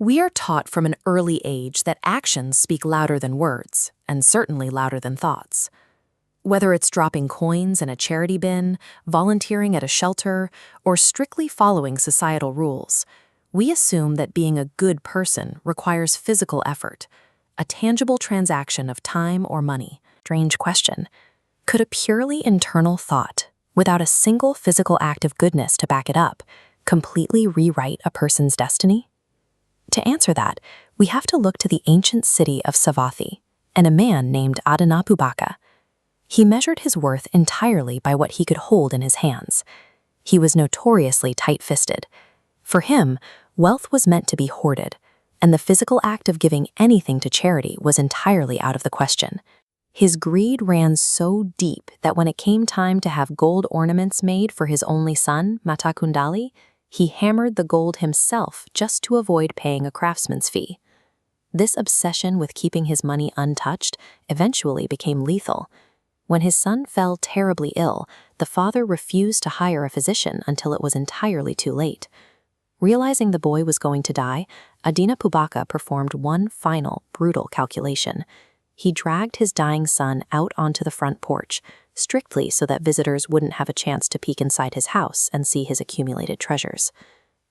We are taught from an early age that actions speak louder than words, and certainly louder than thoughts. Whether it's dropping coins in a charity bin, volunteering at a shelter, or strictly following societal rules, we assume that being a good person requires physical effort, a tangible transaction of time or money. Strange question. Could a purely internal thought, without a single physical act of goodness to back it up, completely rewrite a person's destiny? To answer that, we have to look to the ancient city of Savathi and a man named Adanapubbaka. He measured his worth entirely by what he could hold in his hands. He was notoriously tight-fisted. For him, wealth was meant to be hoarded, and the physical act of giving anything to charity was entirely out of the question. His greed ran so deep that when it came time to have gold ornaments made for his only son, Matthakundali, he hammered the gold himself just to avoid paying a craftsman's fee. This obsession with keeping his money untouched eventually became lethal. When his son fell terribly ill, the father refused to hire a physician until it was entirely too late. Realizing the boy was going to die, Adanapubbaka performed one final, brutal calculation. He dragged his dying son out onto the front porch, strictly so that visitors wouldn't have a chance to peek inside his house and see his accumulated treasures.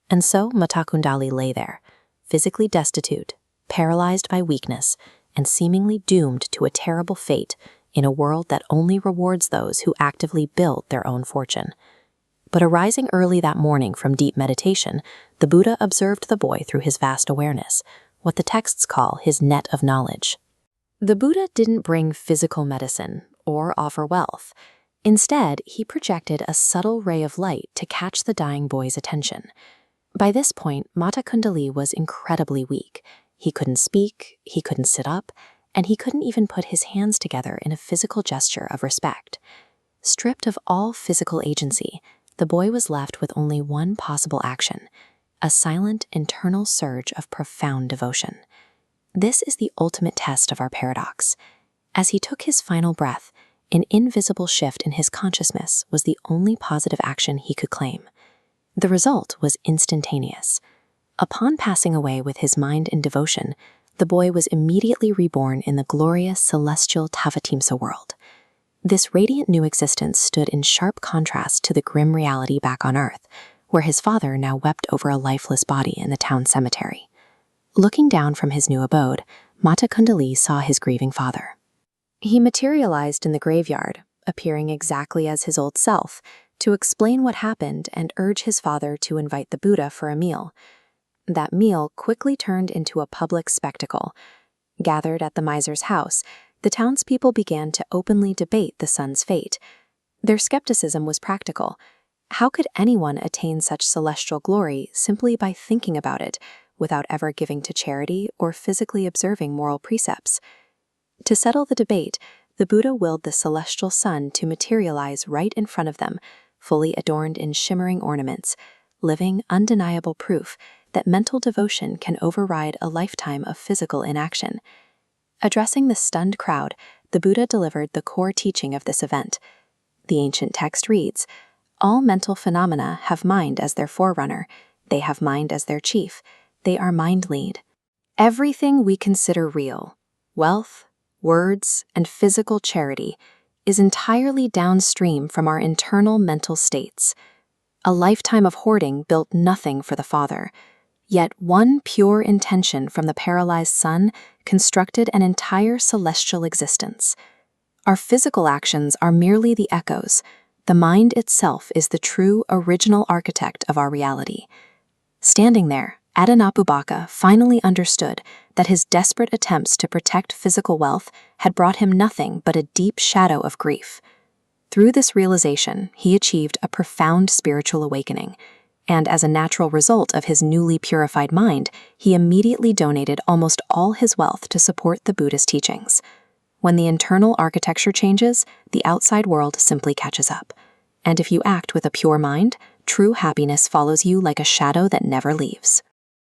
And so Matthakundali lay there, physically destitute, paralyzed by weakness, and seemingly doomed to a terrible fate in a world that only rewards those who actively build their own fortune. But arising early that morning from deep meditation, the Buddha observed the boy through his vast awareness, what the texts call his net of knowledge. The Buddha didn't bring physical medicine or offer wealth. Instead, he projected a subtle ray of light to catch the dying boy's attention. By this point, Matthakundali was incredibly weak. He couldn't speak, he couldn't sit up, and he couldn't even put his hands together in a physical gesture of respect. Stripped of all physical agency, the boy was left with only one possible action, a silent internal surge of profound devotion. This is the ultimate test of our paradox. As he took his final breath, an invisible shift in his consciousness was the only positive action he could claim. The result was instantaneous. Upon passing away with his mind in devotion, the boy was immediately reborn in the glorious celestial Tavatimsa world. This radiant new existence stood in sharp contrast to the grim reality back on Earth, where his father now wept over a lifeless body in the town cemetery. Looking down from his new abode, Matthakundali saw his grieving father. He materialized in the graveyard, appearing exactly as his old self, to explain what happened and urge his father to invite the Buddha for a meal. That meal quickly turned into a public spectacle. Gathered at the miser's house, the townspeople began to openly debate the son's fate. Their skepticism was practical. How could anyone attain such celestial glory simply by thinking about it, without ever giving to charity or physically observing moral precepts? To settle the debate, the Buddha willed the celestial sun to materialize right in front of them, fully adorned in shimmering ornaments, living, undeniable proof that mental devotion can override a lifetime of physical inaction. Addressing the stunned crowd, the Buddha delivered the core teaching of this event. The ancient text reads, "All mental phenomena have mind as their forerunner. They have mind as their chief. They are mind-lead. Everything we consider real, wealth, words, and physical charity, is entirely downstream from our internal mental states. A lifetime of hoarding built nothing for the Father, yet one pure intention from the paralyzed son constructed an entire celestial existence. Our physical actions are merely the echoes. The mind itself is the true original architect of our reality." Standing there, Adanapubbaka finally understood that his desperate attempts to protect physical wealth had brought him nothing but a deep shadow of grief. Through this realization, he achieved a profound spiritual awakening, and as a natural result of his newly purified mind, he immediately donated almost all his wealth to support the Buddhist teachings. When the internal architecture changes, the outside world simply catches up. And if you act with a pure mind, true happiness follows you like a shadow that never leaves.